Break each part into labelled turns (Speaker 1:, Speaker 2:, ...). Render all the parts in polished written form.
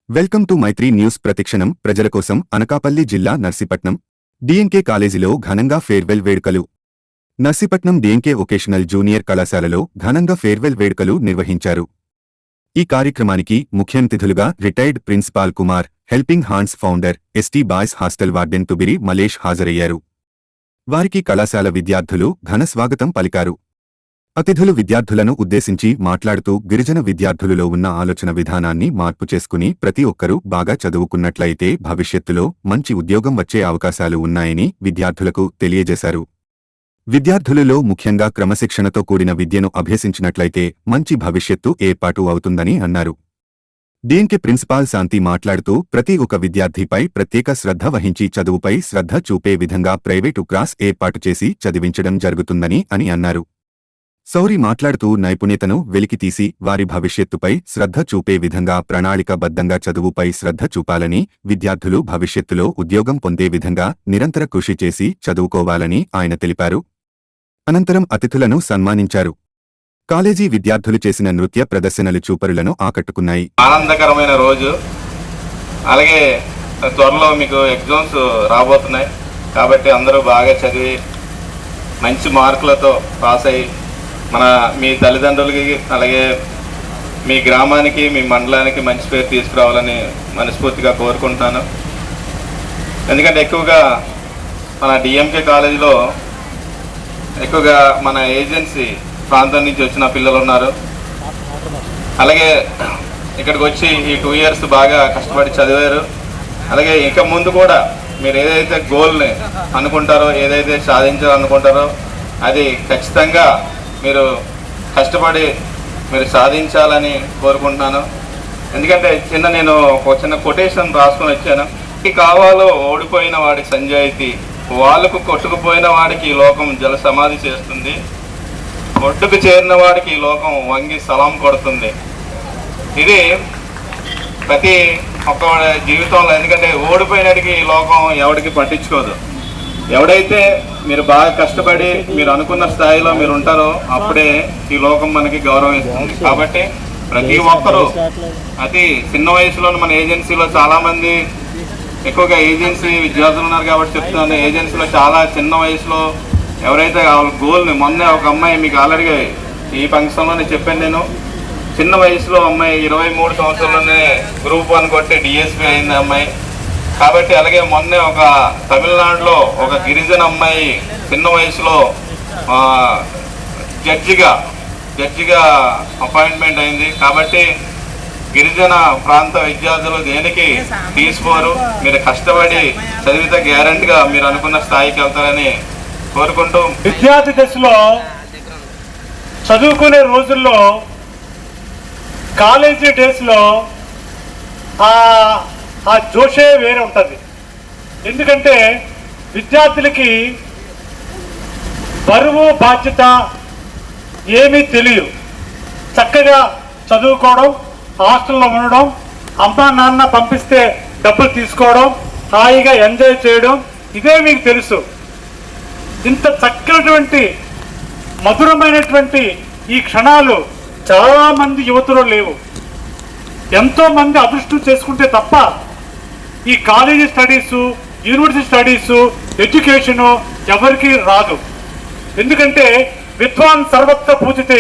Speaker 1: Welcome to Mythri news. ప్రతిక్షణం ప్రజల కోసం. అనకాపల్లి జిల్లా నర్సీపట్నం డిఎన్కే కాలేజీలో ఘనంగా ఫేర్వెల్ వేడుకలు. నర్సీపట్నం డిఎన్కే వొకేషనల్ జూనియర్ కళాశాలలో ఘనంగా ఫేర్వెల్ వేడుకలు నిర్వహించారు. ఈ కార్యక్రమానికి ముఖ్య అతిథులుగా retired principal Kumar, helping hands founder, ST boys hostel warden Tubiri Malesh హాజరయ్యారు. వారికి కళాశాల విద్యార్థులు ఘన స్వాగతం పలికారు. అతిథులు విద్యార్థులను ఉద్దేశించి మాట్లాడుతూ గిరిజన విద్యార్థులలో ఉన్న ఆలోచన విధానాన్ని మార్పు చేసుకుని ప్రతి ఒక్కరూ బాగా చదువుకున్నట్లయితే భవిష్యత్తులో మంచి ఉద్యోగం వచ్చే అవకాశాలు ఉన్నాయని విద్యార్థులకు తెలియజేశారు. విద్యార్థులలో ముఖ్యంగా క్రమశిక్షణతో కూడిన విద్యను అభ్యసించినట్లయితే మంచి భవిష్యత్తు ఏర్పాటు అవుతుందని అన్నారు. డిఎన్కే ప్రిన్సిపాల్ శాంతి మాట్లాడుతూ ప్రతి ఒక్క విద్యార్థిపై ప్రత్యేక శ్రద్ధ వహించి చదువుపై శ్రద్ధ చూపే విధంగా ప్రైవేటు క్లాస్ ఏర్పాటు చేసి చదివించడం జరుగుతుందని అన్నారు. సౌరి మాట్లాడుతూ నైపుణ్యతను వెలికితీసి వారి భవిష్యత్తుపై శ్రద్ధ చూపే విధంగా ప్రణాళికాబద్ధంగా చదువుపై శ్రద్ధ చూపాలని, విద్యార్థులు భవిష్యత్తులో ఉద్యోగం పొందే విధంగా నిరంతర కృషి చేసి చదువుకోవాలని ఆయన తెలిపారు. అనంతరం అతిథులను సన్మానించారు. కాలేజీ విద్యార్థులు చేసిన నృత్య ప్రదర్శనలు చూపరులను ఆకట్టుకున్నాయి.
Speaker 2: ఆనందకరమైన రోజు. అలాగే త్వరలో మీకు ఎగ్జామ్స్ రాబోతున్నాయి కాబట్టి అందరూ బాగా చదివి మంచి మార్కులతో పాస్ అయ్యి మీ తల్లిదండ్రులకి అలాగే మీ గ్రామానికి మీ మండలానికి మంచి పేరు తీసుకురావాలని మనస్ఫూర్తిగా కోరుకుంటున్నాను. ఎందుకంటే ఎక్కువగా మన డిఎంకే కాలేజీలో ఎక్కువగా మన ఏజెన్సీ ప్రాంతం నుంచి వచ్చిన పిల్లలు ఉన్నారు. అలాగే ఇక్కడికి వచ్చి ఈ 2 ఇయర్స్ బాగా కష్టపడి చదివారు. అలాగే ఇక ముందు కూడా మీరు ఏదైతే గోల్ని అనుకుంటారో, ఏదైతే సాధించాలనుకుంటారో అది ఖచ్చితంగా మీరు కష్టపడి మీరు సాధించాలని కోరుకుంటున్నాను. ఎందుకంటే నేను ఒక చిన్న కొటేషన్ రాసుకొని వచ్చాను. కావాలో ఓడిపోయిన వాడి సంజాయితీ, వాళ్ళకు కొట్టుకుపోయిన వాడికి ఈ లోకం జల సమాధి చేస్తుంది, ఒడ్డుకు చేరిన వాడికి ఈ లోకం వంగి సలాం కొడుతుంది. ఇది ప్రతి ఒక్క జీవితంలో. ఎందుకంటే ఓడిపోయినడికి ఈ లోకం ఎవరికి పట్టించుకోదు. ఎవడైతే మీరు బాగా కష్టపడి మీరు అనుకున్న స్థాయిలో మీరు ఉంటారో అప్పుడే ఈ లోకం మనకి గౌరవం ఇస్తుంది. కాబట్టి ప్రతి ఒక్కరూ అతి చిన్న వయసులో మన ఏజెన్సీలో చాలామంది ఎక్కువగా ఏజెన్సీ విద్యార్థులు ఉన్నారు కాబట్టి చెప్తున్నాను. ఏజెన్సీలో చాలా చిన్న వయసులో ఎవరైతే వాళ్ళ గోల్ని, మొన్న ఒక అమ్మాయి మీకు ఆల్రెడీ ఈ ఫంక్షన్లోనే చెప్పాను నేను, చిన్న వయసులో అమ్మాయి 23 సంవత్సరాల్లోనే గ్రూప్ 1 కొట్టి డిఎస్పీ అయింది అమ్మాయి. కాబట్టి అలాగే మొన్న ఒక తమిళనాడులో ఒక గిరిజన అమ్మాయి చిన్న వయసులో జడ్జిగా అపాయింట్మెంట్ అయింది. కాబట్టి గిరిజన ప్రాంత విద్యార్థులు దేనికి తీసుకోరు. మీరు కష్టపడి చదివితే గ్యారంటీగా మీరు అనుకున్న స్థాయికి వెళ్తారని కోరుకుంటూ,
Speaker 3: విద్యార్థి దశలో చదువుకునే రోజుల్లో కాలేజీ డేస్లో ఆ జోషే వేరే ఉంటుంది. ఎందుకంటే విద్యార్థులకి బరువు బాధ్యత ఏమీ తెలియదు. చక్కగా చదువుకోవడం, హాస్టల్లో ఉండడం, అమ్మా నాన్న పంపిస్తే డబ్బులు తీసుకోవడం, హాయిగా ఎంజాయ్ చేయడం, ఇదే మీకు తెలుసు. ఇంత చక్కనటువంటి మధురమైనటువంటి ఈ క్షణాలు చాలామంది యువతలో లేవు. ఎంతోమంది అదృష్టం చేసుకుంటే తప్ప ఈ college studies, university studies, education ఎవరికి రాదు. ఎందుకంటే విద్వాన్ సర్వత్ర పూజితే.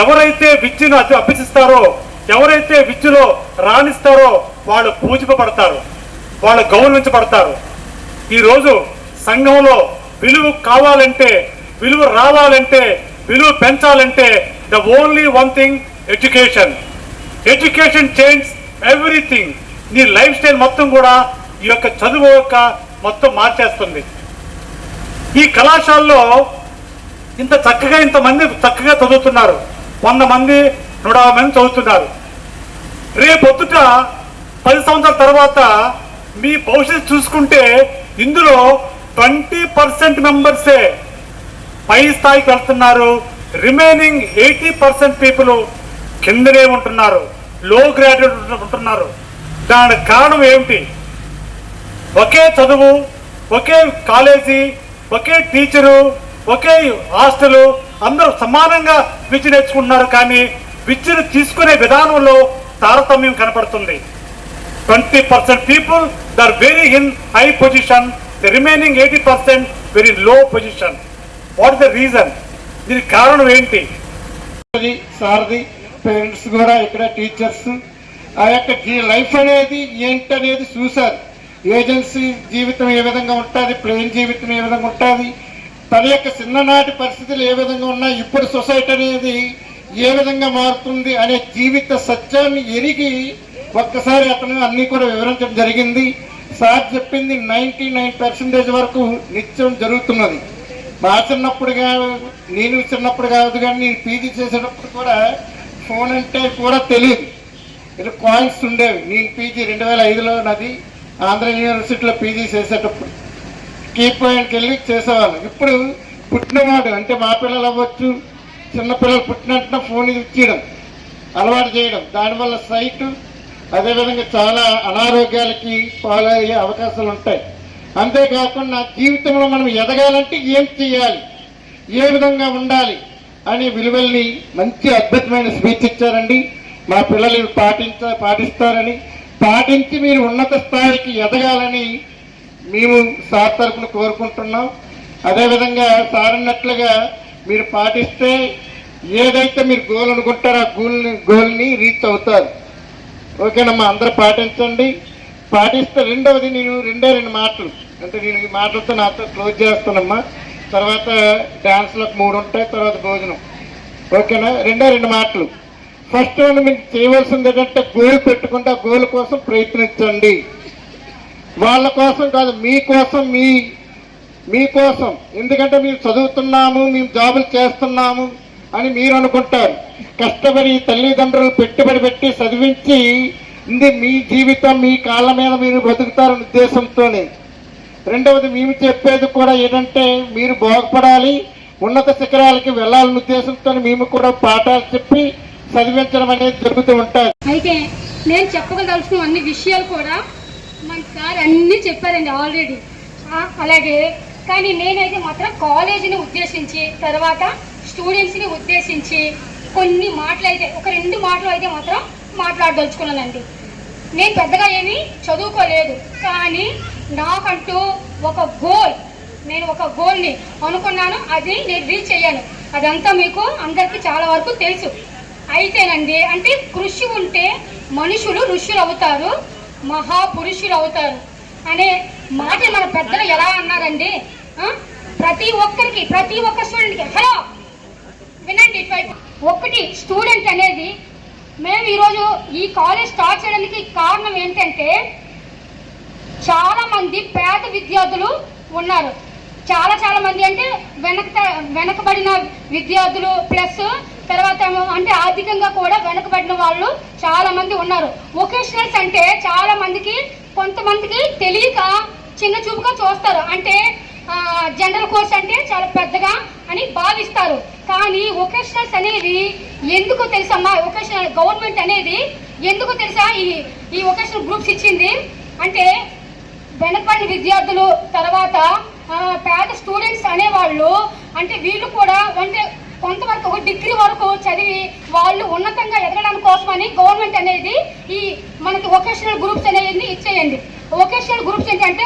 Speaker 3: ఎవరైతే విద్యను అభ్యసిస్తారో, ఎవరైతే విద్యలో రాణిస్తారో వాళ్ళు పూజింపబడతారు, వాళ్ళు గౌరవించబడతారు. ఈరోజు సంఘంలో విలువ కావాలంటే, విలువ రావాలంటే, విలువ పెంచాలంటే the only one thing education. Education change everything. నీ లైఫ్ స్టైల్ మొత్తం కూడా ఈ యొక్క చదువు యొక్క మొత్తం మార్చేస్తుంది. ఈ కళాశాలలో ఇంతమంది చక్కగా చదువుతున్నారు. 100 మంది 150 మంది చదువుతున్నారు. రేపొద్దుట 10 సంవత్సరాల తర్వాత మీ భవిష్యత్తు చూసుకుంటే ఇందులో 20% మెంబర్సే పై స్థాయికి వెళ్తున్నారు. రిమైనింగ్ 80% పీపుల్ కిందనే ఉంటున్నారు, లో గ్రాడ్యుయేట్ ఉంటున్నారు. దానికి కారణం ఏమిటి? ఒకే చదువు, ఒకే కాలేజీ, ఒకే టీచరు, ఒకే హాస్టలు, అందరూ సమానంగా విద్య నేర్చుకుంటున్నారు. కానీ విద్యను తీసుకునే విధానంలో తారతమ్యం కనపడుతుంది. 20% people they are very in high position, the remaining 80% very low position. What is the reason? దీనికి కారణం ఏంటి?
Speaker 4: సార్ది పేరెంట్స్ కూడా ఇక్కడ టీచర్స్ ఆ యొక్క లైఫ్ అనేది ఏంటనేది చూశారు. ఏజెన్సీ జీవితం ఏ విధంగా ఉంటుంది, ప్లేన్ జీవితం ఏ విధంగా ఉంటుంది, తన యొక్క చిన్ననాటి పరిస్థితులు ఏ విధంగా ఉన్నాయి, ఇప్పుడు సొసైటీ అనేది ఏ విధంగా మారుతుంది అనే జీవిత సత్యాన్ని ఎరిగి ఒక్కసారి అతను అన్నీ కూడా వివరించడం జరిగింది. సార్ చెప్పింది 99% వరకు నిత్యం జరుగుతున్నది. మా చిన్నప్పుడు నేను చిన్నప్పుడు కాదు కానీ నేను పీజీ చేసేటప్పుడు కూడా ఫోన్ అంటే కూడా తెలియదు. ఇలా కాయిన్స్ ఉండేవి. నేను పీజీ 2005లో నాది ఆంధ్ర యూనివర్సిటీలో పీజీ చేసేటప్పుడు కీ పాయింట్కి వెళ్ళి చేసేవాళ్ళం. ఇప్పుడు పుట్టినవాడు అంటే మా పిల్లలు అవ్వచ్చు, చిన్నపిల్లలు పుట్టినట్టున ఫోన్ ఇచ్చేయడం అలవాటు చేయడం, దానివల్ల సైట్ అదేవిధంగా చాలా అనారోగ్యాలకి పాలయ్యే అవకాశాలు ఉంటాయి. అంతేకాకుండా జీవితంలో మనం ఎదగాలంటే ఏం చేయాలి, ఏ విధంగా ఉండాలి అనే విలువల్ని మంచి అద్భుతమైన స్పీచ్ ఇచ్చారండి. మా పిల్లలు పాటిస్తారని, పాటించి మీరు ఉన్నత స్థాయికి ఎదగాలని మేము సార్ తరఫున కోరుకుంటున్నాం. అదేవిధంగా సార్ అన్నట్లుగా మీరు పాటిస్తే ఏదైతే మీరు గోల్ అనుకుంటారో ఆ గోల్ని రీచ్ అవుతారు. ఓకేనమ్మా, అందరూ పాటించండి. పాటిస్తే రెండవది నేను రెండు మాటలు అంటే నేను ఈ మాటలతో నాతో క్లోజ్ చేస్తానమ్మా. తర్వాత డ్యాన్స్లకు 3 ఉంటాయి, తర్వాత భోజనం. ఓకేనా? రెండు మాటలు. ఫస్ట్ వన్ మీకు చేయవలసింది ఏంటంటే గోల్ పెట్టుకుంటే ఆ గోల్ కోసం ప్రయత్నించండి. వాళ్ళ కోసం కాదు, మీకోసం. ఎందుకంటే మీరు చదువుతున్నాము, మేము జాబులు చేస్తున్నాము అని మీరు అనుకుంటారు. కష్టపడి తల్లిదండ్రులు పెట్టుబడి పెట్టి చదివించి మీ జీవితం మీ కాళ్ళ మీద మీరు బతుకుతారనే ఉద్దేశంతోనే. రెండవది మేము చెప్పేది కూడా ఏంటంటే మీరు బాగుపడాలి, ఉన్నత శిఖరాలకి వెళ్ళాలనే ఉద్దేశంతో మేము కూడా పాఠాలు చెప్పి చదివించడం అనేది జరుగుతూ ఉంటాయి.
Speaker 5: అయితే నేను చెప్పగలసిన అన్ని విషయాలు కూడా మన సార్ అన్నీ చెప్పారండి ఆల్రెడీ. అలాగే కానీ నేనైతే మాత్రం కాలేజీని ఉద్దేశించి తర్వాత స్టూడెంట్స్ని ఉద్దేశించి కొన్ని మాటలు అయితే ఒక 2 మాటలు అయితే మాత్రం మాట్లాడదలుచుకున్నానండి. నేను పెద్దగా ఏమీ చదువుకోలేదు, కానీ నాకంటూ నేను ఒక గోల్ని అనుకున్నాను, అది నేను రీచ్ అయ్యాను. అదంతా మీకు అందరికీ చాలా వరకు తెలుసు. అయితేనండి అంటే కృషి ఉంటే మనుషులు ఋషులు అవుతారు, మహాపురుషులు అవుతారు అనే మాట మన పెద్దలు ఎలా అన్నారండి. ప్రతి ఒక్క స్టూడెంట్కి హలో వినండి. ఒకటి స్టూడెంట్ అనేది మేము ఈరోజు ఈ కాలేజ్ స్టార్ట్ చేయడానికి కారణం ఏంటంటే చాలా మంది పేద విద్యార్థులు ఉన్నారు. చాలా మంది అంటే వెనకబడిన విద్యార్థులు ప్లస్ తర్వాత అంటే ఆర్థికంగా కూడా వెనకబడిన వాళ్ళు చాలా మంది ఉన్నారు. వొకేషనల్స్ అంటే చాలా మందికి కొంతమందికి తెలియక చిన్న చూపుగా చూస్తారు. అంటే జనరల్ కోర్స్ అంటే చాలా పెద్దగా అని భావిస్తారు. కానీ వొకేషనల్స్ అనేది ఎందుకు తెలుసమ్మా, వొకేషనల్ గవర్నమెంట్ అనేది ఎందుకు తెలుసా ఈ వొకేషనల్ గ్రూప్స్ ఇచ్చింది అంటే వెనకబడిన విద్యార్థులు తర్వాత పేద స్టూడెంట్స్ అనేవాళ్ళు అంటే వీళ్ళు కూడా అంటే కొంతవరకు ఒక డిగ్రీ వరకు చదివి వాళ్ళు ఉన్నతంగా ఎదగడానికి కోసమని గవర్నమెంట్ అనేది ఈ మనకి వొకేషనల్ గ్రూప్స్ అనేది ఇచ్చేయండి. వొకేషనల్ గ్రూప్స్ ఏంటంటే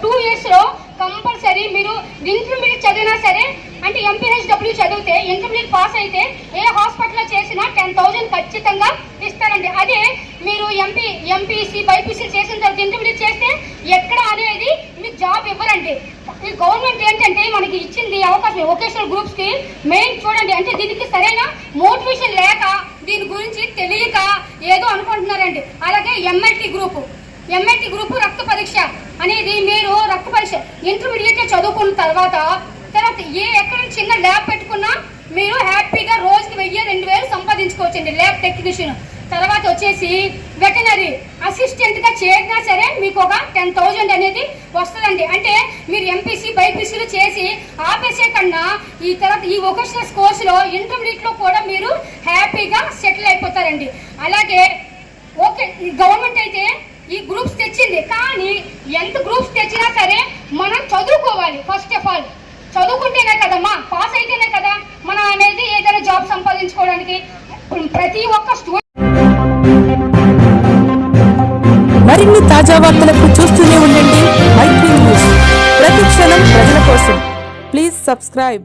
Speaker 5: 2 ఇయర్స్లో కంపల్సరీ మీరు ఇంటర్మీడియట్ చదివినా సరే అంటే MPHW చదివితే ఇంటర్మీడియట్ పాస్ అయితే ఏ హాస్పిటల్లో చేసినా 10,000 ఖచ్చితంగా ఇస్తారండి. అదే మీరు ఎంపీసీ బైపీసీ చేసిన తర్వాత ఇంటర్మీడియట్ చేస్తే ఎక్కడ అనేది మీకు జాబ్ ఇవ్వరండి. ఈ గవర్నమెంట్ ఏంటంటే మనకి ఇచ్చింది అవకాశం వొకేషనల్ గ్రూప్స్కి మెయిన్ చూడండి. అంటే దీనికి సరైన మోటివేషన్ లేక దీని గురించి తెలియక ఏదో అనుకుంటున్నారండి. అలాగే ఎంఐటి గ్రూపు రక్త పరీక్ష అనేది మీరు రక్త పరీక్ష ఇంటర్మీడియట్ చదువుకున్న తర్వాత ఎక్కడ చిన్న ల్యాబ్ పెట్టుకున్నా మీరు హ్యాపీగా రోజుకి 1000-2000 సంపాదించుకోవచ్చండి. ల్యాబ్ టెక్నీషియన్ తర్వాత వచ్చేసి వెటనరీ అసిస్టెంట్గా చేరినా సరే మీకు ఒక 10,000 అనేది వస్తుందండి. అంటే మీరు ఎంపీసీ బైపీసీలు చేసి ఆపేసే కన్నా ఈ తర్వాత ఈ వొకేషనల్ కోర్సులో ఇంటర్మీడియట్లో కూడా మీరు హ్యాపీగా సెటిల్ అయిపోతారండి. అలాగే ఓకే ఈ గవర్నమెంట్ అయితే ఈ గ్రూప్స్ తెచ్చింది, కానీ ఎంత గ్రూప్స్ తెచ్చినా సరే మనం చదువుకోవాలి. ఫస్ట్ ఆఫ్ ఆల్ చదువుకుంటేనే కదమ్మా, పాస్ అయితేనే కదా మనం అనేది ఏదైనా జాబ్ సంపాదించుకోవడానికి. ప్రతి ఒక్క స్టూడెంట్
Speaker 6: తాజా వార్తలకు చూస్తూనే ఉండండి మైత్రి న్యూస్. ప్రతి క్షణం ప్రజల కోసం. Please subscribe.